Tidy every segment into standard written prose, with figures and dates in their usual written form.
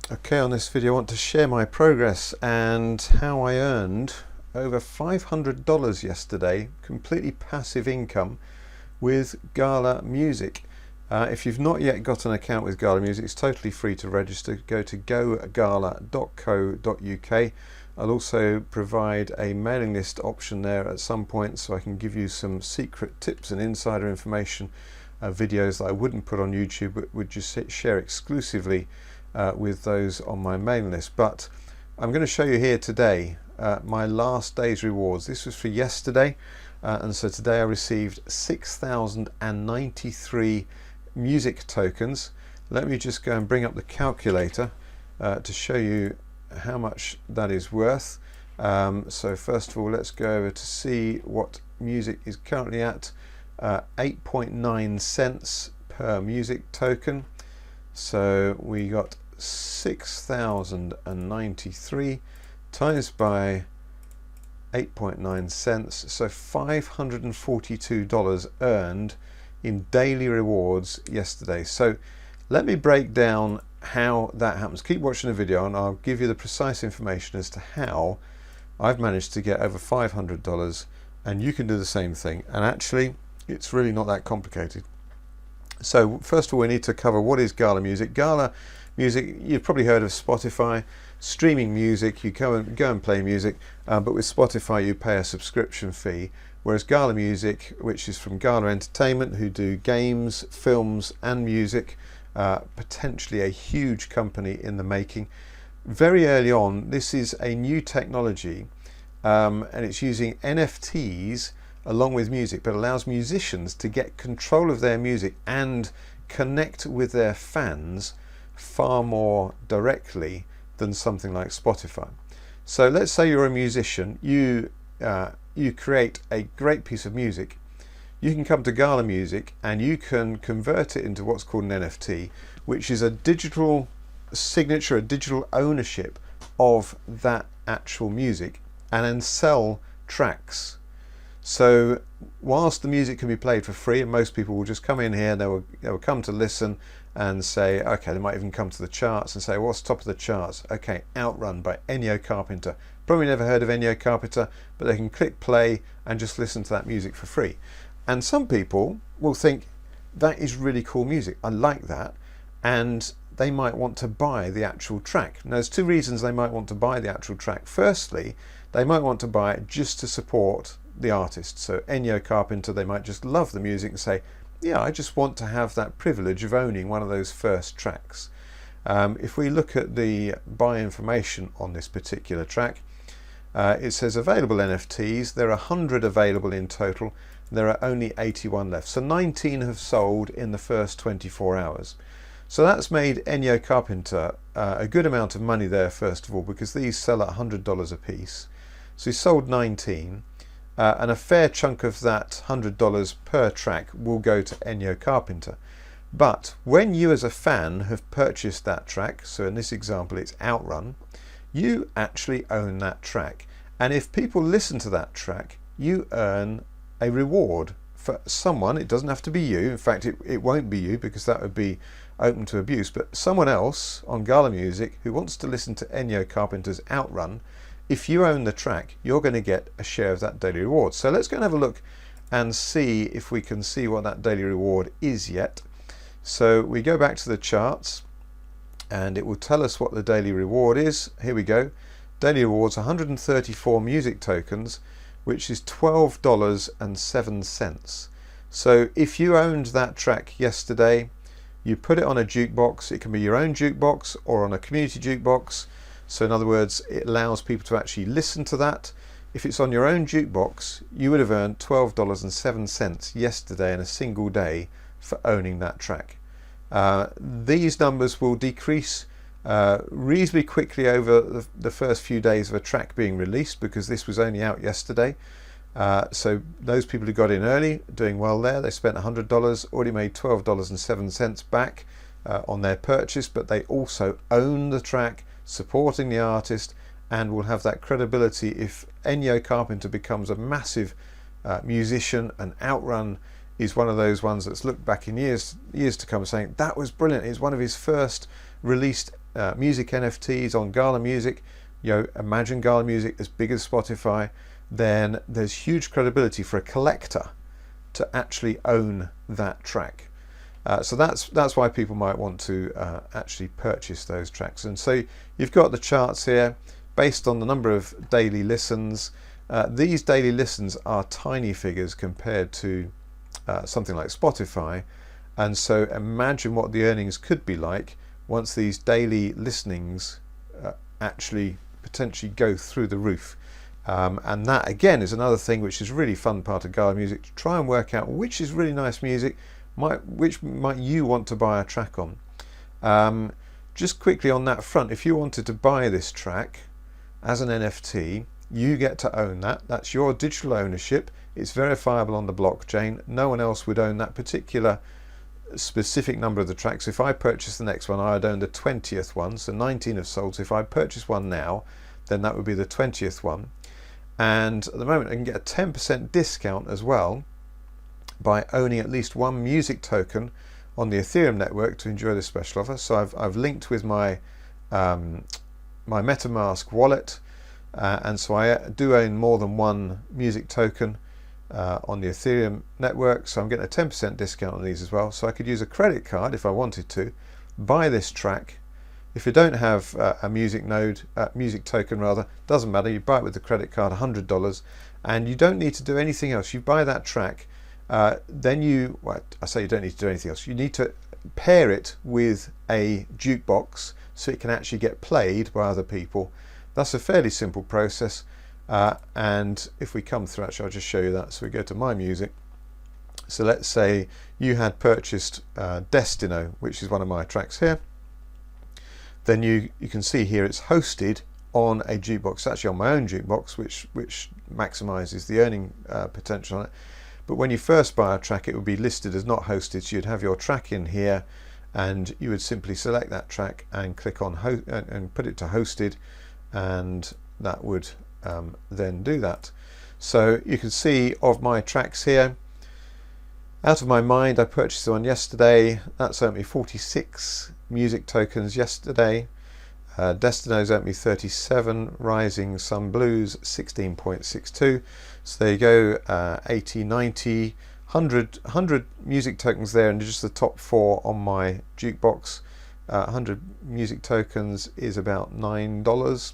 Okay, on this video I want to share my progress and how I earned over $500 yesterday, completely passive income with Gala Music. If you've not yet got an account with Gala Music, it's totally free to register. Go to gogala.co.uk. I'll also provide a mailing list option there at some point, so I can give you some secret tips and insider information, videos that I wouldn't put on YouTube but would just share exclusively with those on my mailing list. But I'm going to show you here today my last day's rewards. This was for yesterday, and so today I received 6,093 music tokens. Let me just go and bring up the calculator to show you how much that is worth. So first of all, let's go over to see what music is currently at. 8.9 cents per music token. So we got 6,093 times by 8.9 cents, so $542 earned in daily rewards yesterday. So let me break down how that happens. Keep watching the video and I'll give you the precise information as to how I've managed to get over $500, and you can do the same thing. And actually it's really not that complicated. So first of all, we need to cover what is Gala Music. Gala Music, you've probably heard of Spotify, streaming music. You go and play music, but with Spotify you pay a subscription fee, whereas Gala Music, which is from Gala Entertainment, who do games, films and music, potentially a huge company in the making. Very early on, this is a new technology, and it's using NFTs along with music, but allows musicians to get control of their music and connect with their fans far more directly than something like Spotify. So let's say you're a musician, you create a great piece of music. You can come to Gala Music and you can convert it into what's called an NFT, which is a digital signature, a digital ownership of that actual music, and then sell tracks. So whilst the music can be played for free, and most people will just come in here, they will come to listen and say, okay, they might even come to the charts and say, what's top of the charts? Okay, Outrun by Ennio Carpenter. Probably never heard of Ennio Carpenter, but they can click play and just listen to that music for free. And some people will think, that is really cool music, I like that, and they might want to buy the actual track. Now there's two reasons they might want to buy the actual track. Firstly, they might want to buy it just to support the artist. So Ennio Carpenter, they might just love the music and say, yeah, I just want to have that privilege of owning one of those first tracks. If we look at the buy information on this particular track, it says available NFTs. There are 100 available in total. There are only 81 left. So 19 have sold in the first 24 hours. So that's made Ennio Carpenter a good amount of money there, first of all, because these sell at $100 a piece. So he sold 19. And a fair chunk of that $100 per track will go to Ennio Carpenter. But when you as a fan have purchased that track, so in this example it's Outrun, you actually own that track. And if people listen to that track, you earn a reward for someone. It doesn't have to be you. In fact, it won't be you, because that would be open to abuse. But someone else on Gala Music who wants to listen to Ennio Carpenter's Outrun, if you own the track, you're going to get a share of that daily reward. So let's go and have a look and see if we can see what that daily reward is yet. So we go back to the charts and it will tell us what the daily reward is. Here we go. Daily rewards, 134 music tokens, which is $12.07. So if you owned that track yesterday, you put it on a jukebox. It can be your own jukebox or on a community jukebox. So in other words, it allows people to actually listen to that. If it's on your own jukebox, you would have earned $12.07 yesterday in a single day for owning that track. These numbers will decrease reasonably quickly over the first few days of a track being released, because this was only out yesterday. So those people who got in early, doing well there. They spent $100, already made $12.07 back on their purchase, but they also own the track, supporting the artist, and will have that credibility if Ennio Carpenter becomes a massive musician, and Outrun is one of those ones that's looked back in years to come saying that was brilliant. It's one of his first released music NFTs on Gala Music, you know, imagine Gala Music as big as Spotify, then there's huge credibility for a collector to actually own that track. So that's why people might want to actually purchase those tracks. And so you've got the charts here based on the number of daily listens. These daily listens are tiny figures compared to something like Spotify, and so imagine what the earnings could be like once these daily listenings actually potentially go through the roof. And that again is another thing which is really fun part of Gala Music, to try and work out which is really nice music, which might you want to buy a track on. Just quickly on that front, if you wanted to buy this track as an NFT, you get to own that. That's your digital ownership. It's verifiable on the blockchain. No one else would own that particular specific number of the tracks. If I purchase the next one, I would own the 20th one, so 19 have sold. So if I purchase one now, then that would be the 20th one. And at the moment I can get a 10% discount as well by owning at least one music token on the Ethereum network to enjoy this special offer. So I've linked with my my MetaMask wallet, and so I do own more than one music token on the Ethereum network, so I'm getting a 10% discount on these as well. So I could use a credit card if I wanted to buy this track. If you don't have a music token rather, doesn't matter, you buy it with the credit card, $100, and you don't need to do anything else. You buy that track, then well, I say you don't need to do anything else. You need to pair it with a jukebox so it can actually get played by other people. That's a fairly simple process. And if we come through, actually I'll just show you that. So we go to My Music. So let's say you had purchased Destino, which is one of my tracks here. Then you can see here it's hosted on a jukebox. It's actually on my own jukebox, which maximizes the earning potential on it. But when you first buy a track, it would be listed as not hosted, so you'd have your track in here, and you would simply select that track and click on and put it to hosted, and that would then do that. So you can see of my tracks here, Out of My Mind, I purchased the one yesterday. That's earned me 46 music tokens yesterday. Destino's earned me 37, Rising Sun Blues 16.62. So there you go, 80, 90, 100 music tokens there, and just the top 4 on my jukebox. 100 music tokens is about $9.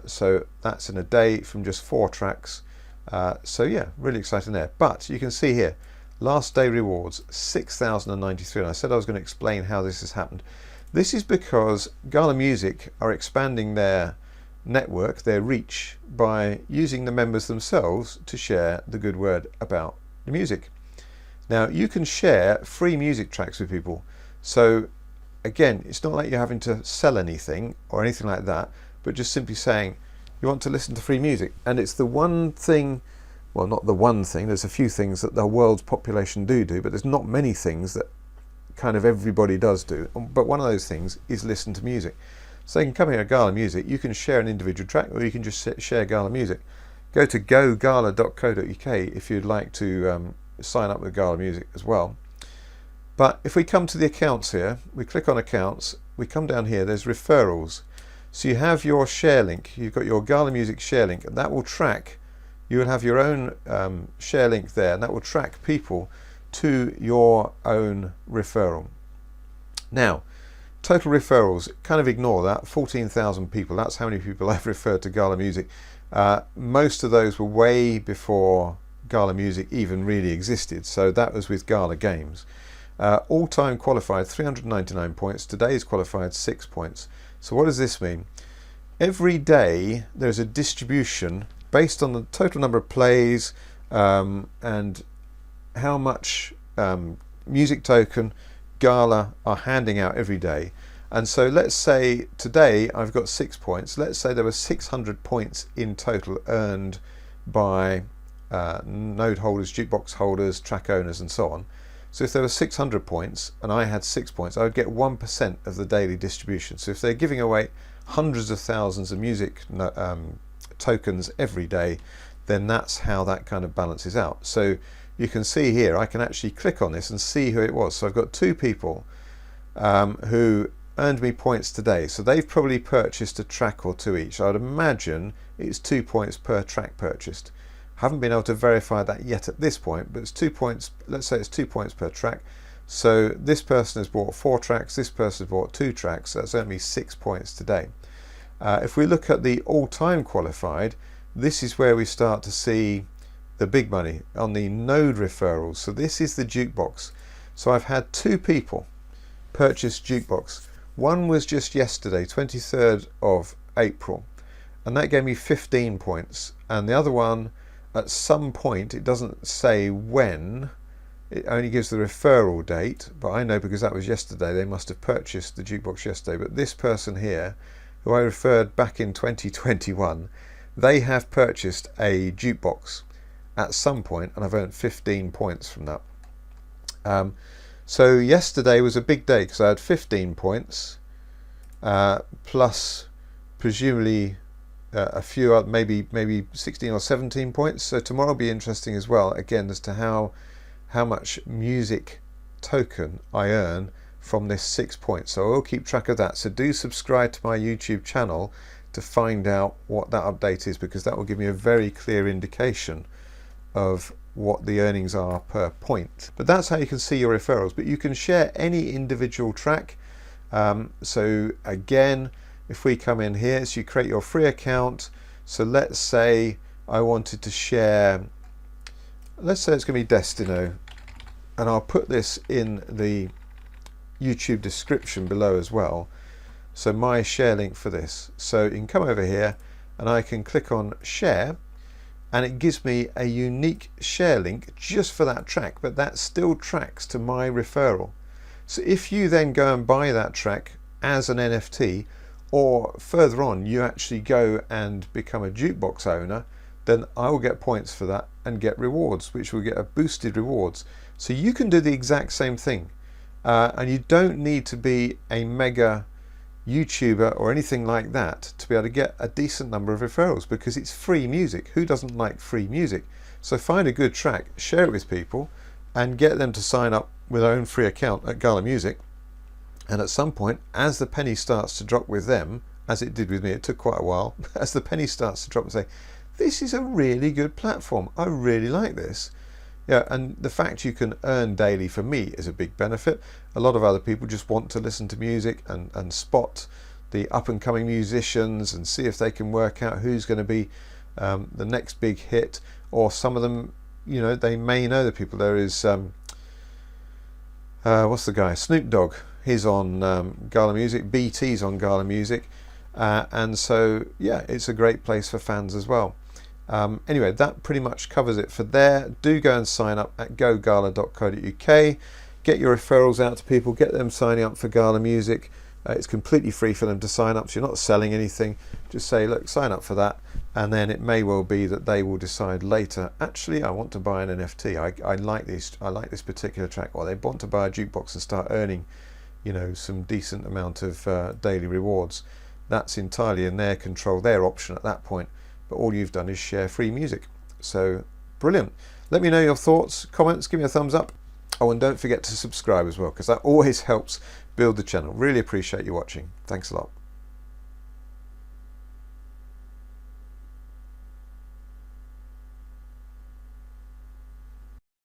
So that's in a day from just 4 tracks. So yeah, really exciting there. But you can see here, last day rewards 6,093, and I said I was going to explain how this has happened. This is because Gala Music are expanding their network, their reach, by using the members themselves to share the good word about the music. Now you can share free music tracks with people. So again, it's not like you're having to sell anything or anything like that, but just simply saying you want to listen to free music. And it's the one thing, well, not the one thing, there's a few things that the world's population do, but there's not many things that kind of everybody does do. But one of those things is listen to music. So you can come here to Gala Music, you can share an individual track, or you can just share Gala Music. Go to gogala.co.uk if you'd like to sign up with Gala Music as well. But if we come to the accounts here, we click on accounts, we come down here, there's referrals. So you have your share link, you've got your Gala Music share link, and that will track, you will have your own share link there, and that will track people to your own referral. Now, total referrals, kind of ignore that, 14,000 people, that's how many people I've referred to Gala Music. Most of those were way before Gala Music even really existed, so that was with Gala Games. All-time qualified 399 points, today's qualified 6 points. So what does this mean? Every day there's a distribution based on the total number of plays and how much music token Gala are handing out every day. And so let's say today I've got 6 points. Let's say there were 600 points in total earned by node holders, jukebox holders, track owners, and so on. So if there were 600 points and I had 6 points, I would get 1% of the daily distribution. So if they're giving away hundreds of thousands of music tokens every day, then that's how that kind of balances out. So you can see here, I can actually click on this and see who it was. So I've got 2 people who earned me points today. So they've probably purchased a track or two each. I would imagine it's 2 points per track purchased. Haven't been able to verify that yet at this point, but it's 2 points. Let's say it's 2 points per track. So this person has bought 4 tracks, this person has bought 2 tracks, so that's only 6 points today. If we look at the all-time qualified, this is where we start to see the big money on the node referrals. So this is the jukebox. So I've had 2 people purchase jukebox. One was just yesterday, 23rd of April, and that gave me 15 points. And the other one, at some point, it doesn't say when, it only gives the referral date, but I know because that was yesterday, they must have purchased the jukebox yesterday. But this person here, who I referred back in 2021, they have purchased a jukebox at some point, and I've earned 15 points from that. So yesterday was a big day because I had 15 points, plus presumably a few other, maybe 16 or 17 points. So tomorrow will be interesting as well, again, as to how much music token I earn from this 6 points. So I'll keep track of that. So do subscribe to my YouTube channel to find out what that update is, because that will give me a very clear indication of what the earnings are per point. But that's how you can see your referrals. But you can share any individual track. So again, if we come in here, so you create your free account. So let's say I wanted to share, let's say it's going to be Destino, and I'll put this in the YouTube description below as well. So my share link for this. So you can come over here and I can click on share, and it gives me a unique share link just for that track, but that still tracks to my referral. So if you then go and buy that track as an NFT, or further on you actually go and become a jukebox owner, then I will get points for that and get rewards, which will get a boosted rewards. So you can do the exact same thing, and you don't need to be a mega YouTuber or anything like that to be able to get a decent number of referrals, because it's free music. Who doesn't like free music? So find a good track, share it with people, and get them to sign up with their own free account at Gala Music. And at some point, as the penny starts to drop with them, as it did with me, it took quite a while, as the penny starts to drop and say, this is a really good platform, I really like this. Yeah, and the fact you can earn daily for me is a big benefit. A lot of other people just want to listen to music and spot the up and coming musicians and see if they can work out who's going to be the next big hit. Or some of them, you know, they may know the people. There is, what's the guy? Snoop Dogg. He's on Gala Music. BT's on Gala Music. And so, yeah, it's a great place for fans as well. Anyway, that pretty much covers it for there. Do go and sign up at gogala.co.uk. Get your referrals out to people, get them signing up for Gala Music. It's completely free for them to sign up, so you're not selling anything. Just say, look, sign up for that, and then it may well be that they will decide later, actually I want to buy an NFT. I like this particular track, or they want to buy a jukebox and start earning, you know, some decent amount of daily rewards. That's entirely in their control, their option at that point. But all you've done is share free music. So brilliant. Let me know your thoughts, comments, give me a thumbs up. Oh, and don't forget to subscribe as well, because that always helps build the channel. Really appreciate you watching. Thanks a lot.